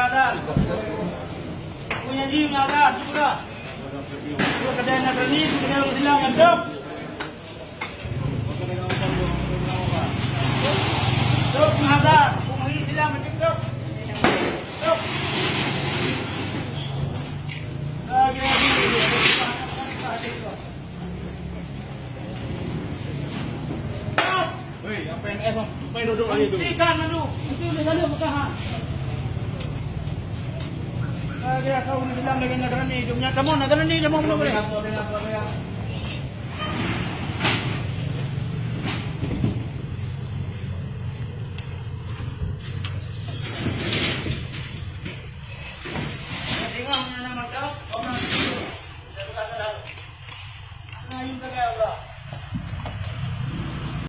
keadaan. Punya ji keadaan juga. Dua kedai nak berani, kedai orang silang mantap. Terus menghadap, pemahir silang mantap terus. Terus. Lagi. Hei, apa yang bang? Apa yang duduk lagi tu? Ikan madu. Itu dia mekahan. Dia kau ni bilang lagi negara ni, jumnya kamu negara ni dia mau boleh. Tengok mana macam orang ni. Dia berkata dah. Nah, ini dia Allah.